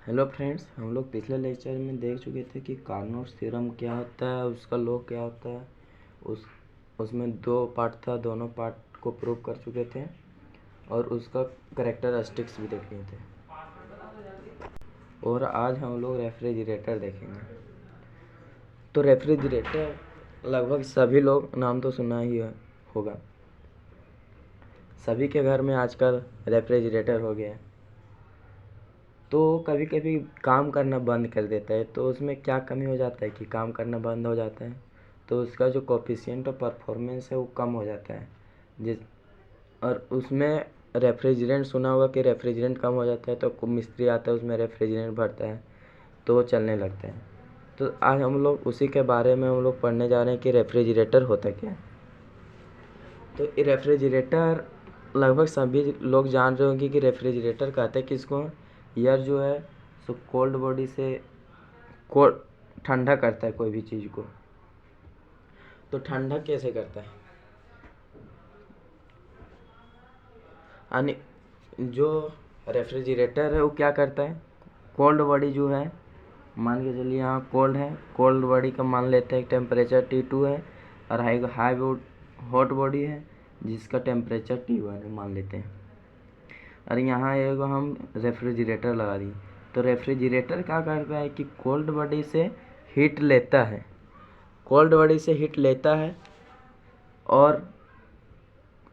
Hello friends, हम लोग पिछले लेक्चर में देख चुके थे कि कार्नोट थ्योरम क्या होता है, उसका लॉ क्या होता है। उसमें दो पार्ट था, दोनों पार्ट को प्रूव कर चुके थे और उसका कैरेक्टरिस्टिक्स भी देख लिए थे। और आज हम लोग रेफ्रिजरेटर देखेंगे। तो रेफ्रिजरेटर लगभग सभी लोग नाम तो सुना ही होगा। सभी के घर में आजकल रेफ्रिजरेटर हो गया है। तो कभी कभी काम करना बंद कर देता है, तो उसमें क्या कमी हो जाता है कि काम करना बंद हो जाता है, तो उसका जो कोफिशिएंट ऑफ परफॉर्मेंस है वो कम हो जाता है। जिस और उसमें रेफ्रिजरेंट सुना होगा कि रेफ्रिजरेंट कम हो जाता है तो मिस्त्री आता है, उसमें रेफ्रिजरेंट भरता है तो वो चलने लगता है। तो आज हम लोग उसी के बारे में हम लोग पढ़ने जा रहे हैं कि रेफ्रिजरेटर होता क्या है। तो रेफ्रिजरेटर लगभग सभी लोग जान रहे होंगे कि रेफ्रिजरेटर कहते हैं किसको। एयर जो है सो कोल्ड बॉडी से कोल्ड ठंडा करता है कोई भी चीज़ को। तो ठंडा कैसे करता है, यानी जो रेफ्रिजरेटर है वो क्या करता है, कोल्ड बॉडी जो है, मान के चलिए यहाँ कोल्ड है, कोल्ड बॉडी का मान लेते हैं टेम्परेचर T2 है, और हाई हॉट बॉडी है जिसका टेम्परेचर T1 है मान लेते हैं। और यहाँ एक हम रेफ्रिजरेटर लगा दिए। तो रेफ्रिजरेटर क्या करता है कि कोल्ड बॉडी से हीट लेता है, कोल्ड बॉडी से हीट लेता है और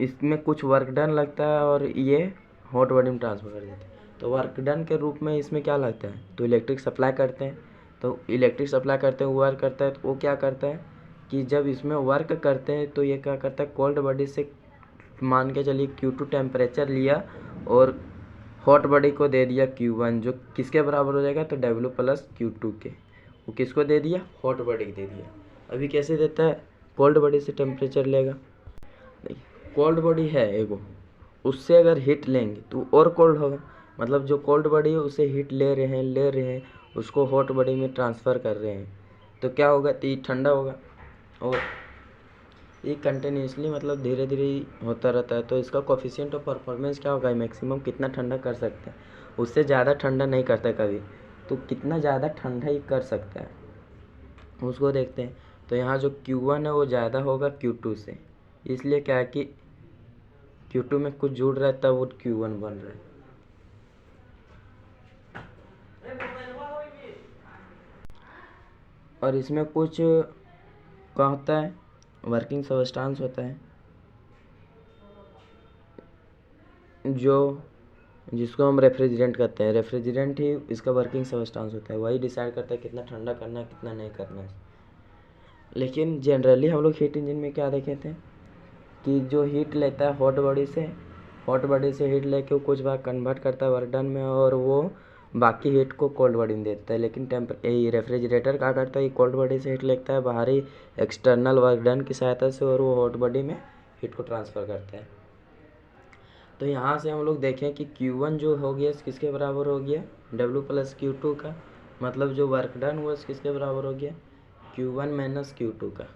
इसमें कुछ वर्क डन लगता है और ये हॉट बॉडी में ट्रांसफ़र कर देते हैं। तो वर्क डन के रूप में इसमें क्या लगता है, तो इलेक्ट्रिक सप्लाई करते हैं। तो इलेक्ट्रिक सप्लाई करते हैं, वर्क करता है, तो वो क्या करता है कि जब इसमें वर्क करते हैं तो ये क्या करता है, कोल्ड बॉडी से मान के चलिए Q2 टेम्परेचर लिया और हॉट बॉडी को दे दिया Q1, जो किसके बराबर हो जाएगा, तो W प्लस Q2 के। वो किसको दे दिया, हॉट बॉडी को दे दिया। अभी कैसे देता है, कोल्ड बॉडी से टेम्परेचर लेगा, कोल्ड बॉडी है एगो, उससे अगर हीट लेंगे तो और कोल्ड होगा। मतलब जो कोल्ड बॉडी है उससे हीट ले रहे हैं उसको हॉट बॉडी में ट्रांसफ़र कर रहे हैं, तो क्या होगा, तो ये ठंडा होगा। और ये कंटिन्यूसली मतलब धीरे धीरे होता रहता है। तो इसका कोफिशिएंट ऑफ परफॉर्मेंस क्या होगा, मैक्सिमम कितना ठंडा कर सकते हैं, उससे ज़्यादा ठंडा नहीं करता कभी। तो कितना ज़्यादा ठंडा ही कर सकता है उसको देखते हैं। तो यहाँ जो Q1 है वो ज़्यादा होगा Q2 से, इसलिए क्या है कि Q2 में कुछ जुड़ रहा है तब वो Q1 बन रहा है। और इसमें कुछ क्या होता है, वर्किंग सबस्टांस होता है जो जिसको हम रेफ्रिजरेंट कहते हैं। रेफ्रिजरेंट ही इसका वर्किंग सबस्टांस होता है, वही डिसाइड करता है कितना ठंडा करना है कितना नहीं करना है। लेकिन जनरली हम लोग हीट इंजन में क्या देखे थे कि जो हीट लेता है हॉट बॉडी से हीट लेके वो कुछ भाग कन्वर्ट करता है वर्क डन में और वो बाकी हीट को कोल्ड बॉडी में देता है। लेकिन रेफ्रिजरेटर क्या करता है, ये कोल्ड बॉडी से हीट लेता है बाहरी एक्सटर्नल वर्क डन की सहायता से और वो हॉट बॉडी में हीट को ट्रांसफ़र करता है। तो यहाँ से हम लोग देखें कि Q1 जो हो गया किसके बराबर हो गया, W प्लस Q2 का। मतलब जो वर्क डन हुआ किसके बराबर हो गया, Q1 माइनस Q2 का।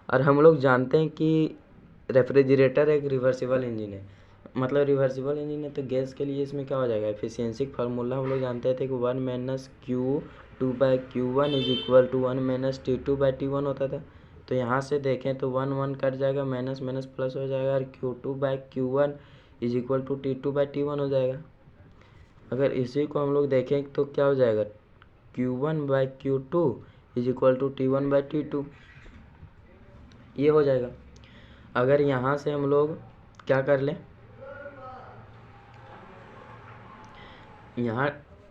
और हम लोग जानते हैं कि रेफ्रिजरेटर एक रिवर्सिबल इंजन है। मतलब रिवर्सिबल इंजन है तो गैस के लिए इसमें क्या हो जाएगा, एफिशिएंसी फार्मूला हम लोग जानते थे कि 1 minus Q2/Q1 is equal to 1 minus T2/T1 होता था। तो यहाँ से देखें तो 1 कट जाएगा, माइनस माइनस प्लस हो जाएगा और Q2/Q1 is equal to T2/T1 हो जाएगा। अगर इसी को हम लोग देखें तो क्या हो जाएगा, Q1/Q2 is equal to T1/T2, ये हो जाएगा। अगर यहाँ से हम लोग क्या कर लें, यहाँ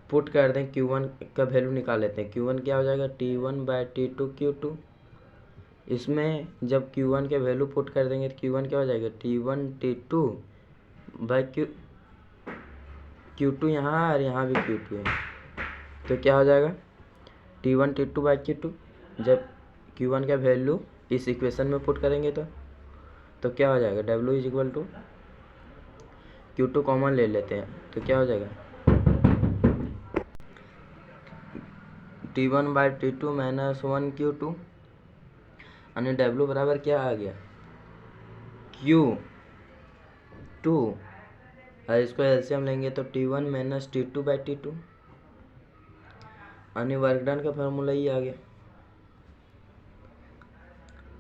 पुट कर दें Q1 का वैल्यू निकाल लेते हैं। Q1 क्या हो जाएगा, T1/T2 Q2। इसमें जब Q1 के वैल्यू पुट कर देंगे तो Q1 क्या हो जाएगा, T1/T2 Q2 यहाँ और यहाँ भी Q2 है, तो क्या हो जाएगा T1/T2 जब Q1 का वैल्यू इस इक्वेशन में पुट करेंगे तो क्या हो जाएगा, W is equal to Q2 common ले लेते हैं तो क्या हो जाएगा, T1/T2 माइनस 1 Q2 यानी W बराबर क्या आ गया, Q2, और इसको एलसीएम लेंगे तो T1 माइनस T2/T2 यानी वर्क डन का फार्मूला ये आ गया,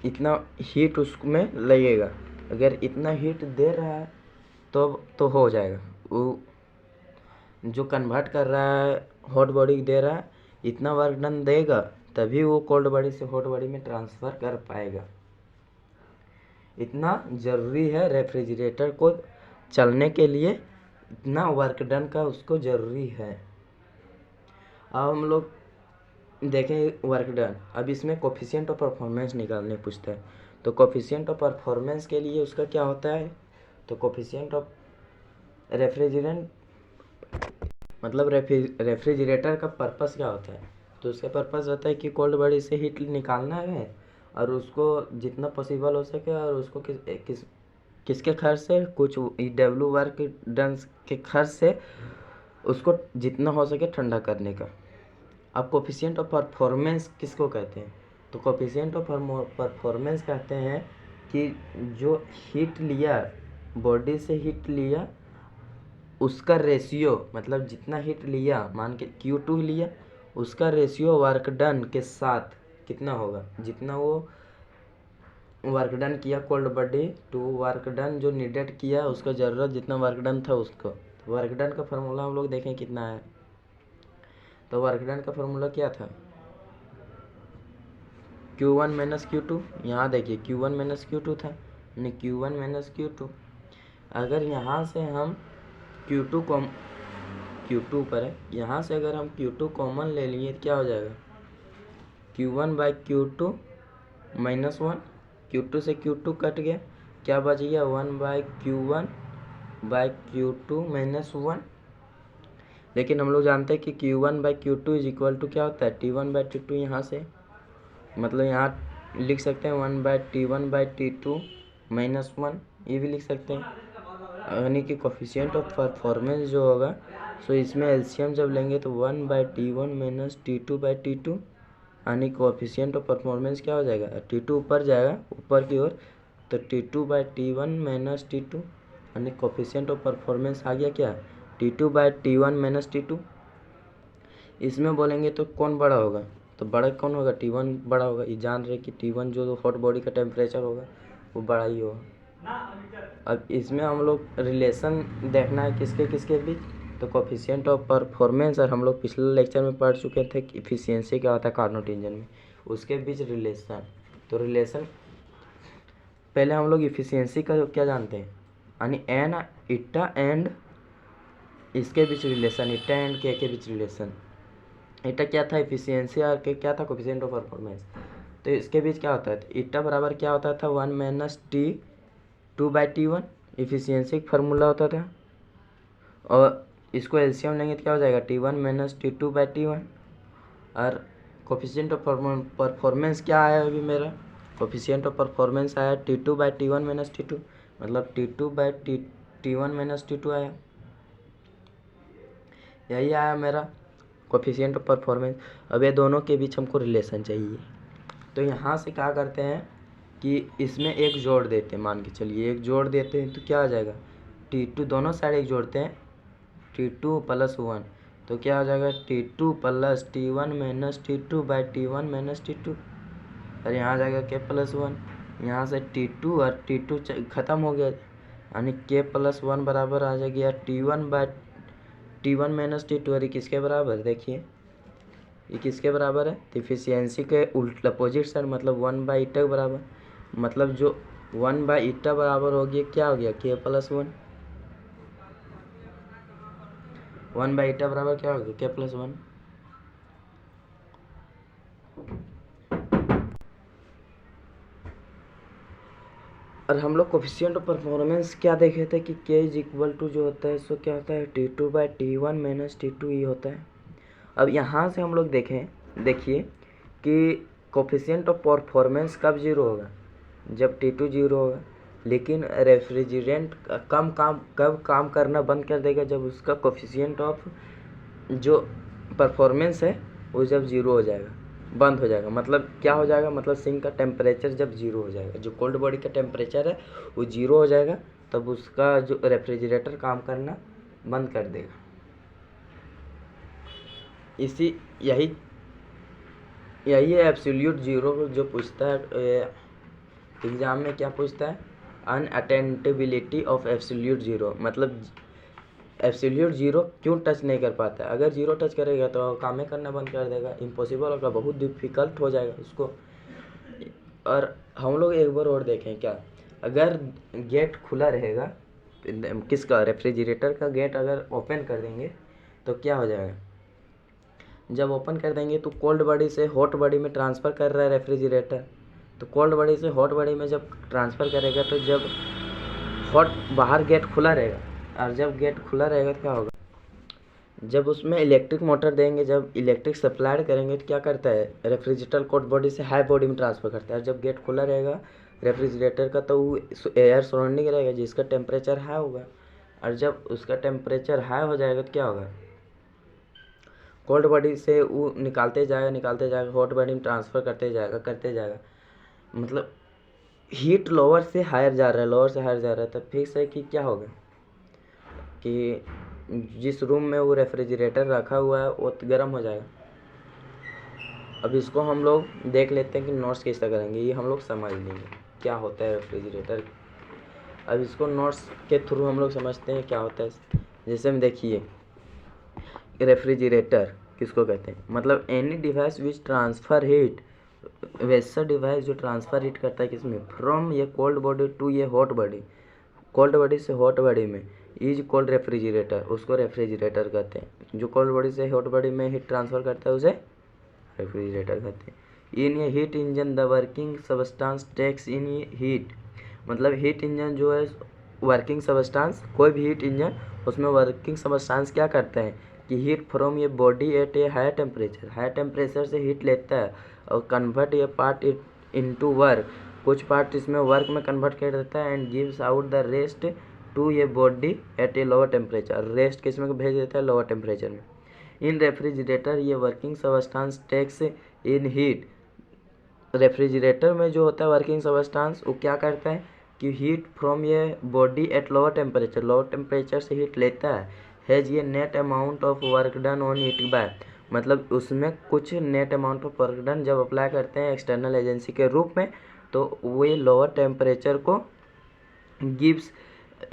इतना हीट उसमें लगेगा। अगर इतना हीट दे रहा है तो हो जाएगा। वो जो कन्वर्ट कर रहा है हॉट बॉडी दे रहा है, इतना वर्क डन देगा तभी वो कोल्ड बॉडी से हॉट बॉडी में ट्रांसफ़र कर पाएगा। इतना ज़रूरी है रेफ्रिजरेटर को चलने के लिए, इतना वर्क डन का उसको ज़रूरी है। अब हम लोग देखें वर्क डन। अब इसमें कोफिशिएंट ऑफ परफॉर्मेंस निकालने पूछता है, तो कोफिशिएंट ऑफ परफॉर्मेंस के लिए उसका क्या होता है, तो कोफिशिएंट ऑफ रेफ्रिजरेंट मतलब रेफ्रिजरेटर का पर्पस क्या होता है, तो उसका पर्पस होता है कि कोल्ड बॉडी से हीट निकालना है और उसको जितना पॉसिबल हो सके, और उसको किसके खर्च से, कुछ डब्ल्यू वर्क डन के खर्च से उसको जितना हो सके ठंडा करने का। अब कोफिशिएंट ऑफ परफॉर्मेंस किसको कहते हैं, तो कोफिशिएंट ऑफ परफॉर्मेंस कहते हैं कि जो हीट लिया, बॉडी से हीट लिया, उसका रेशियो, मतलब जितना हीट लिया, मान के Q2 लिया, उसका रेशियो वर्क डन के साथ कितना होगा, जितना वो वर्क डन किया cold body to work done जो नीडेड किया, उसका ज़रूरत जितना वर्क डन था उसको। तो वर्क डन का फार्मूला हम लोग देखें कितना है, तो वर्क डन का फार्मूला क्या था, Q1 माइनस Q2। यहाँ देखिए Q1 माइनस Q2 था, यानी Q1 माइनस Q2। अगर यहाँ से हम Q2 पर है, यहाँ से अगर हम Q2 कॉमन ले लिए तो क्या हो जाएगा, Q1 by Q2 minus 1, Q2 से Q2 कट गया, क्या बच गया 1 by Q1 by Q2 minus 1। लेकिन हम लोग जानते हैं कि Q1 by Q2 is equal to क्या होता है, T1 बाई T2। यहाँ से मतलब यहाँ लिख सकते हैं 1 by T1 by T2 minus 1, ये भी लिख सकते हैं। यानी कि कोफिशिएंट ऑफ परफॉर्मेंस जो होगा, सो इसमें एलसीएम जब लेंगे तो 1 by T1 minus T2 by T2, यानी कोफिशिएंट ऑफ परफॉर्मेंस क्या हो जाएगा, T2 ऊपर जाएगा ऊपर की ओर, तो T2 by T1 minus T2, यानी कोफिशिएंट ऑफ परफॉर्मेंस आ गया क्या, T2 by T1 minus T2। इसमें बोलेंगे तो कौन बड़ा होगा, तो बड़ा कौन होगा, T1 बड़ा होगा। ये जान रहे कि T1 जो हॉट बॉडी का टेम्परेचर होगा वो बड़ा ही होगा। अब इसमें हम लोग रिलेशन देखना है किसके किसके बीच, तो कोफिशिएंट ऑफ परफॉर्मेंस, और हम लोग पिछले लेक्चर में पढ़ चुके थे कि इफिशियंसी क्या होता है कार्नोट इंजन में, उसके बीच रिलेशन। तो रिलेशन पहले हम लोग इफिशियंसी का क्या जानते हैं, यानी एन इट्टा एंड इसके बीच रिलेशन, इट्टा एंड के बीच रिलेशन। इट्टा क्या था, इफिशियंसी, और के क्या था, कोफिशिएंट ऑफ परफॉर्मेंस। तो इसके बीच क्या होता है, तो इट्टा बराबर क्या होता था 1 minus T2 by T1, efficiency formula होता था। और इसको एलसीएम लेंगे तो क्या हो जाएगा, T1 minus T2 by T1। और कोफिशिएंट ऑफ परफॉर्मेंस क्या आया अभी मेरा, कोफिशिएंट ऑफ परफॉर्मेंस आया T2 by T1 minus T2, मतलब T2 by T1 minus T2 आया, यही आया मेरा कोफिशिएंट ऑफ परफॉर्मेंस। अब ये दोनों के बीच हमको रिलेशन चाहिए, तो यहाँ से क्या करते हैं कि इसमें एक जोड़ देते हैं, मान के चलिए एक जोड़ देते हैं तो क्या आ जाएगा, T2 दोनों साइड एक जोड़ते हैं, T2 प्लस 1, तो क्या हो जाएगा T2 plus T1 minus T2 by T1 minus T2। और यहाँ आ जाएगा K प्लस 1, यहाँ से T2 और T2 ख़त्म हो गया, यानी K प्लस 1 बराबर आ जाएगा T1 by T1 minus T2। और किसके बराबर, देखिए ये किसके बराबर है, तो इफिशियंसी के उल्ट अपोजिट साइड, मतलब 1 बाई ईटा के बराबर, मतलब जो 1 बाई ईटा बराबर हो गया क्या हो गया, K प्लस 1। 1 बाई ईटा बराबर क्या हो गया, K प्लस 1। और हम लोग कोफिशिएंट ऑफ परफॉर्मेंस क्या देखे थे कि K इज इक्वल टू जो होता है सो क्या होता है T2 by T1 minus T2 ये होता है। अब यहाँ से हम लोग देखिए कि कोफिशिएंट ऑफ परफॉर्मेंस कब जीरो होगा, जब T2 जीरो होगा। लेकिन रेफ्रिजरेंट कब काम करना बंद कर देगा, जब उसका कोफिशिएंट ऑफ जो परफॉर्मेंस है वो जब जीरो हो जाएगा, बंद हो जाएगा। मतलब क्या हो जाएगा, मतलब सिंक का टेम्परेचर जब जीरो हो जाएगा, जो कोल्ड बॉडी का टेम्परेचर है वो जीरो हो जाएगा, तब उसका जो रेफ्रिजरेटर काम करना बंद कर देगा। इसी यही यही है एब्सोल्यूट जीरो जो पूछता है एग्ज़ाम में। क्या पूछता है? अनअटेंटेबिलिटी ऑफ एब्सोल्यूट जीरो, मतलब एब्सोल्यूट जीरो क्यों टच नहीं कर पाता है। अगर जीरो टच करेगा तो काम करना बंद कर देगा, इम्पॉसिबल होगा, बहुत डिफ़िकल्ट हो जाएगा उसको। और हम लोग एक बार और देखें क्या, अगर गेट खुला रहेगा किसका, रेफ्रिजरेटर का गेट अगर ओपन कर देंगे तो क्या हो जाएगा, जब ओपन कर देंगे तो कोल्ड बॉडी से हॉट बॉडी में ट्रांसफ़र कर रहा है रेफ्रिजरेटर। तो कोल्ड बॉडी से हॉट बॉडी में जब ट्रांसफ़र करेगा तो जब हॉट बाहर गेट खुला रहेगा, और जब गेट खुला रहेगा तो क्या होगा, जब उसमें इलेक्ट्रिक मोटर देंगे, जब इलेक्ट्रिक सप्लाई करेंगे तो क्या करता है, रेफ्रिजरेटर कोल्ड बॉडी से हाई बॉडी में ट्रांसफ़र करता है। जब गेट खुला रहेगा रेफ्रिजरेटर का तो वो एयर सराउंडिंग रहेगा जिसका टेम्परेचर हाई होगा, और जब उसका टेम्परेचर हाई हो जाएगा तो क्या होगा, कोल्ड बॉडी से वो निकालते जाएगा हॉट बॉडी में ट्रांसफ़र करते जाएगा। मतलब हीट लोअर से हायर जा रहा है, तो फिक्स है कि क्या होगा कि जिस रूम में वो रेफ्रिजरेटर रखा हुआ है वो गर्म हो जाएगा। अब इसको हम लोग देख लेते हैं कि नोट्स किस तरह करेंगे, ये हम लोग समझ लेंगे क्या होता है रेफ्रिजरेटर। अब इसको नोट्स के थ्रू हम लोग समझते हैं क्या होता है। जैसे में देखिए रेफ्रिजरेटर किसको कहते हैं, मतलब any device which transfer heat, वैसा डिवाइस जो ट्रांसफ़र हीट करता है किसमें, फ्रॉम ये कोल्ड बॉडी टू ये हॉट बॉडी, कोल्ड बॉडी से हॉट बॉडी में, इज कोल्ड रेफ्रिजरेटर, उसको रेफ्रिजरेटर कहते हैं। जो कोल्ड बॉडी से हॉट बॉडी में हीट ट्रांसफ़र करता है उसे रेफ्रिजरेटर कहते हैं। इन ये heat engine the working substance takes in heat, मतलब हीट इंजन जो है वर्किंग सबस्टांस, कोई भी हीट इंजन उसमें वर्किंग सबस्टांस क्या करता है कि हीट फ्रॉम ये body at a high temperature से हीट लेता है और कन्वर्ट ये पार्ट इनटू वर्क, कुछ पार्ट इसमें वर्क में कन्वर्ट कर देता है, and gives out the rest to ये body at a lower temperature, rest किस में भेज देता है, लोअर टेम्परेचर में। इन रेफ्रिजरेटर ये working substance takes in heat, refrigerator में जो होता है वर्किंग सबस्टांस वो क्या करता है कि हीट फ्रॉम ये बॉडी एट लोअर टेम्परेचर से हीट लेता है, हैज़ ये net amount of work done on it by, मतलब उसमें कुछ net amount of work done जब अप्लाई करते हैं एक्सटर्नल एजेंसी के रूप में तो वो लोअर टेम्परेचर को gives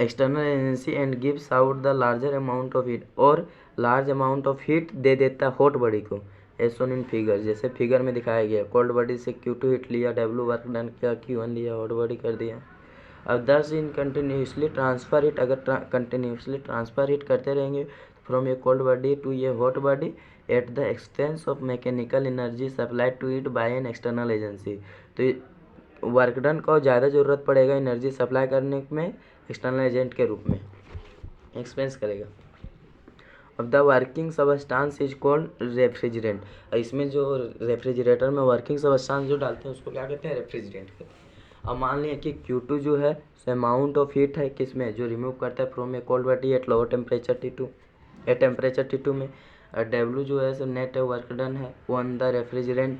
external agency and gives out the larger amount of heat, और लार्ज अमाउंट ऑफ हीट दे देता है हॉट बॉडी को, एज शोन इन फिगर, जैसे फिगर में दिखाया गया। कोल्ड बॉडी से Q2 हीट लिया, W वर्क डन किया, Q1 लिया, हॉट बॉडी कर दिया। अब thus in continuously transfer heat, अगर कंटिन्यूसली ट्रांसफ़र हीट करते रहेंगे from a cold body to ये hot body at the expense of mechanical energy supplied to it by an external agency, तो work done को ज़्यादा ज़रूरत पड़ेगा एनर्जी सप्लाई करने में एक्सटर्नल एजेंट के रूप में, एक्सपेंस करेगा। अब the working substance is called refrigerant, इसमें जो रेफ्रिजरेटर में वर्किंग सबस्टांस जो डालते हैं उसको क्या कहते हैं, रेफ्रिजरेंट कहते हैं। अब मान लिया कि Q2 जो है अमाउंट ऑफ हीट है किसमें, जो रिमूव करता है from a cold body at lower temperature T2, at temperature T2 में, और W जो है सो नेट वर्क डन है ऑन द रेफ्रिजरेंट।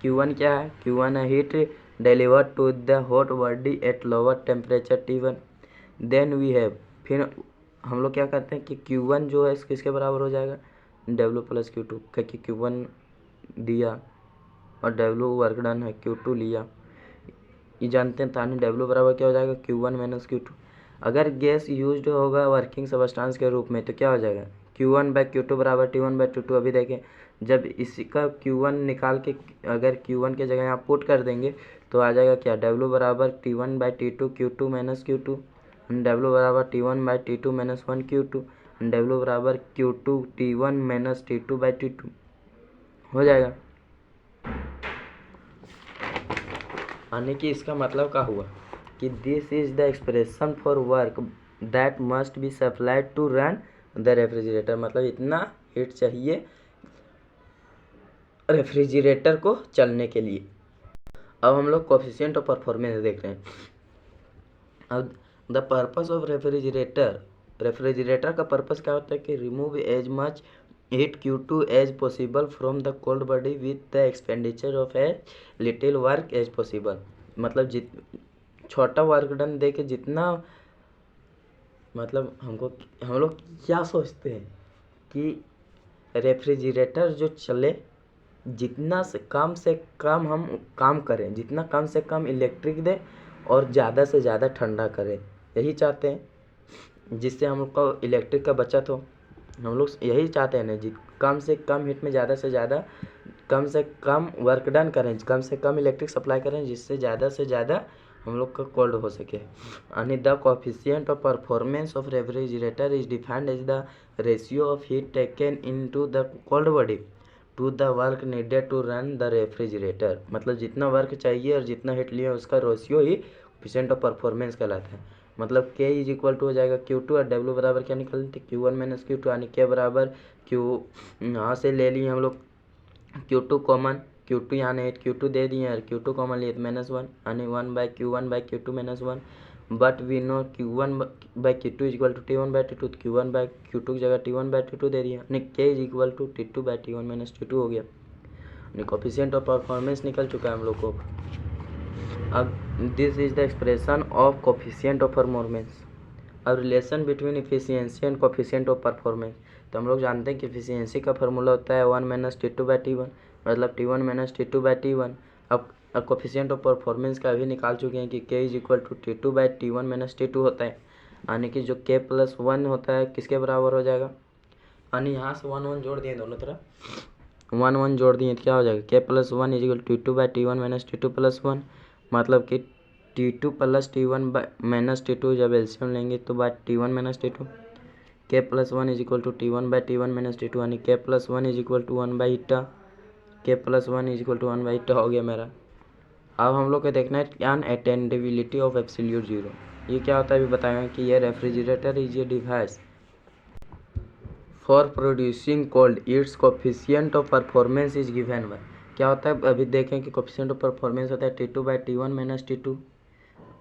Q1 क्या है, Q1 है heat delivered to the hot body at lower temperature T1। Then we have, फिर हम लोग क्या करते हैं कि Q1 जो है किसके बराबर हो जाएगा, W प्लस Q2, क्योंकि Q1 दिया और W वर्क डन है, Q2 लिया, ये जानते हैं तानी W बराबर क्या हो जाएगा, Q1 माइनस Q2। अगर गैस यूज्ड होगा वर्किंग सबस्टांस के रूप में तो क्या हो जाएगा, Q1 बाई Q2 बराबर T1 बाई T2। अभी देखें जब इसी का Q1 निकाल के अगर Q1 के जगह यहाँ पुट कर देंगे तो आ जाएगा क्या, W बराबर T1 by T2 Q2 minus Q2, W बराबर T1 by T2 minus 1 Q2, W बराबर Q2 T1 minus T2 by T2 हो जाएगा। यानी कि इसका मतलब क्या हुआ कि this is the expression for work that must be supplied to run the refrigerator, मतलब इतना हीट चाहिए रेफ्रिजरेटर को चलने के लिए। अब हम लोग कोफिशिएंट ऑफ परफॉर्मेंस देख रहे हैं। अब द पर्पस ऑफ रेफ्रिजरेटर का पर्पस क्या होता है कि remove as much heat Q2 as possible from the cold body with the expenditure of a little work as possible, मतलब छोटा वर्क डन दे के जितना, मतलब हम लोग क्या सोचते हैं कि रेफ्रिजरेटर जो चले, जितना से कम हम काम करें, जितना कम से कम इलेक्ट्रिक दे और ज़्यादा से ज़्यादा ठंडा करे, यही चाहते हैं, जिससे हम लोग को इलेक्ट्रिक का बचत हो। हम लोग यही चाहते हैं ना जी, कम से कम हीट में ज़्यादा से ज़्यादा कम से कम वर्क डन करें, कम से कम इलेक्ट्रिक सप्लाई करें, जिससे ज़्यादा से ज़्यादा हम लोग का कोल्ड हो सके। यानी the coefficient of performance of refrigerator is defined as the ratio of heat taken into the cold body to the work needed to run the refrigerator. मतलब जितना वर्क चाहिए और जितना हीट लिया उसका रेशियो ही कोएफिशिएंट ऑफ परफॉर्मेंस कहलाता है। मतलब K इज इक्वल टू हो जाएगा Q2 और W बराबर क्या निकलते Q1 माइनस Q2, यानी K बराबर Q, यहाँ से ले लिए हम लोग Q2 कॉमन, Q2 यहाँ नहीं Q2 दे दिए और Q2 कॉमन लिए तो -1, यानी 1/Q1/Q2 -1। But we know Q1/Q2 is equal to T1/T2, Q1/Q2 की जगह T1/T2 दे दिया, यानी K is equal to T2/T1 - T2 हो गया। यानी कोएफिशिएंट ऑफ परफॉर्मेंस निकल चुका है हम लोग को। अब this is the expression of coefficient of performance. अब relation between efficiency and coefficient of performance, तो हम लोग जानते हैं कि इफिशियंसी का फार्मूला होता है 1 - T2/T1, मतलब T1 - T2/T1। अब कोएफिशिएंट ऑफ परफॉर्मेंस का भी निकाल चुके हैं कि K is equal to T2/T1 - T2 होता है, यानी कि जो K+1 होता है किसके बराबर हो जाएगा, यानी यहाँ से 1 1 जोड़ दिए, दोनों तरफ 1 1 जोड़ दिए तो क्या हो जाएगा, K+1 is equal to T2/T1 - T2+1, मतलब कि T2 + T1 - T2 जब एलसीएम लेंगे तो bye T1 - T2, K+1 is equal to T1/T1 - T2, यानी K+1 इज इक्वल टू 1/ईटा, K+1 इज इक्वल टू 1/ईटा हो गया मेरा। अब हम लोग को देखना है अनअटेंडेबिलिटी ऑफ एब्सोल्यूट जीरो। ये क्या होता है अभी बताएंगे कि ये refrigerator is a device for producing cold, it's coefficient of performance is given by. क्या होता है अभी देखें कि कोएफिशिएंट ऑफ परफॉर्मेंस होता है T2/T1 - T2,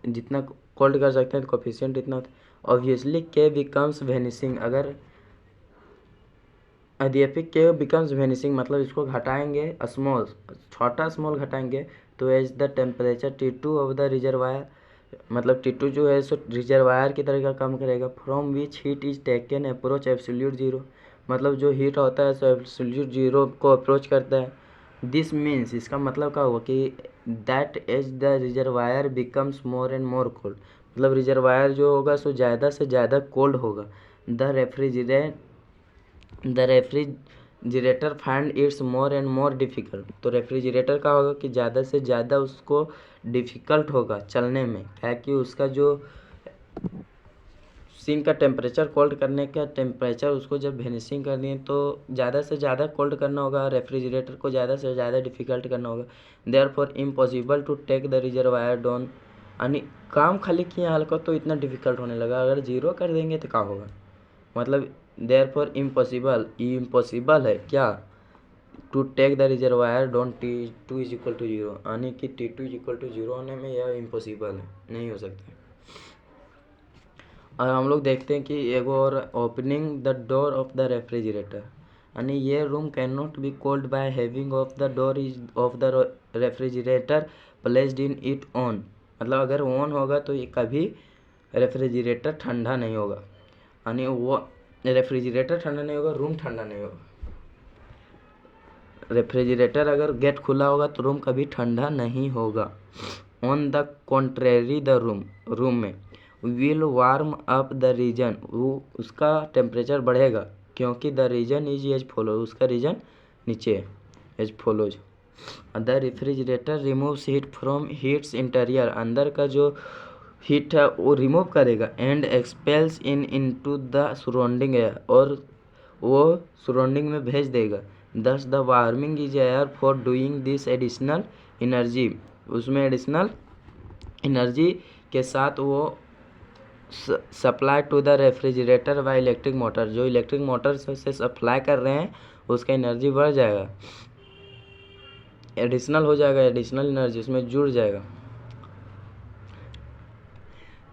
जितना कोल्ड कर सकते हैं कोएफिशिएंट इतना होता है। ऑब्वियसली K बिकम्स वेनिसिंग, अगर यद्यपि K बिकम्स वेनिसिंग मतलब इसको घटाएंगे स्मॉल, छोटा स्मॉल घटाएंगे तो as the temperature T2 of the reservoir, मतलब T2 जो है सो रिजर्वायर की तरह का काम करेगा, from which heat is taken approach absolute zero, मतलब जो हीट होता है सो एब्सोल्यूट जीरो को अप्रोच करता है। दिस मीन्स, इसका मतलब क्या हुआ कि that as the reservoir becomes more and more cold, मतलब रिजर्वायर जो होगा सो ज़्यादा से ज़्यादा कोल्ड होगा। The refrigerator find its more and more difficult, तो रेफ्रिजरेटर का होगा कि ज़्यादा से ज़्यादा उसको डिफ़िकल्ट होगा चलने में, क्या कि उसका जो सिंक का टेम्परेचर कोल्ड करने का टेम्परेचर उसको जब वेनिशिंग करनी है तो ज़्यादा से ज़्यादा कोल्ड करना होगा, रेफ्रिजरेटर को ज़्यादा से ज़्यादा डिफ़िकल्ट करना होगा। Therefore impossible to take the reservoir down, यानी काम खाली किए हल्का तो इतना डिफ़िकल्ट होने लगा, अगर जीरो कर देंगे तो क्या होगा, मतलब देयरफॉर इम्पॉसिबल है क्या to take the reservoir down T2 is equal to zero, यानी कि T2 is equal to zero होने में यह इम्पॉसिबल है, नहीं हो सकता। और हम लोग देखते हैं कि एगो और opening the door of the refrigerator, यानी ये room can not be cold by having of the door is of the refrigerator placed in it on, मतलब अगर ऑन होगा तो ये कभी रेफ्रिजरेटर ठंडा नहीं होगा, यानी वो रेफ्रिजरेटर ठंडा नहीं होगा, रूम ठंडा नहीं होगा। रेफ्रिजरेटर अगर गेट खुला होगा तो रूम कभी ठंडा नहीं होगा। On the contrary the room में will warm up the region, वो उसका टेम्परेचर बढ़ेगा क्योंकि the region is as follow, उसका रीजन नीचे है as follows. The refrigerator removes heat from heats interior, अंदर का जो हीट है वो रिमूव करेगा, and expels into the surrounding air, और वो सराउंडिंग में भेज देगा। Thus the warming is air for doing this additional energy, उसमें एडिशनल एनर्जी के साथ वो supply to the refrigerator by electric motor, जो इलेक्ट्रिक मोटर से सप्लाई कर रहे हैं उसका एनर्जी बढ़ जाएगा, एडिशनल हो जाएगा, एडिशनल एनर्जी उसमें जुड़ जाएगा।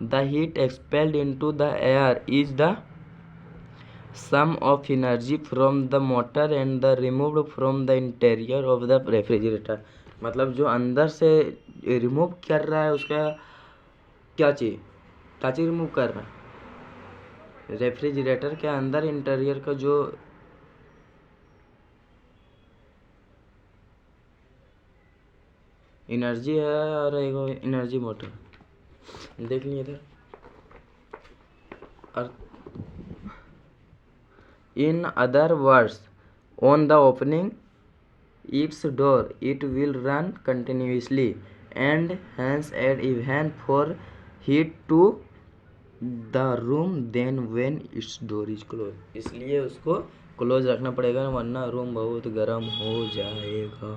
The heat expelled into the air is the sum of energy from the motor and the removed from the interior of the refrigerator, मतलब जो अंदर से रिमूव कर रहा है उसका क्या चीज़ रिमूव कर रहा है, रेफ्रिजरेटर के अंदर इंटीरियर का जो एनर्जी है और एक एनर्जी मोटर देख लिए इधर। और in other words on the opening its door it will run continuously and hence add even for heat to the room than when its door is closed। इसलिए उसको क्लोज रखना पड़ेगा वरना रूम बहुत गर्म हो जाएगा।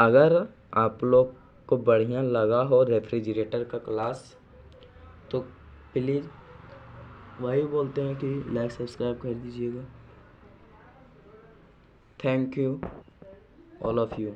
अगर आप लोग को बढ़िया लगा हो रेफ्रिजरेटर का क्लास तो प्लीज़ वही बोलते हैं कि लाइक सब्सक्राइब कर दीजिएगा। Thank you all of you.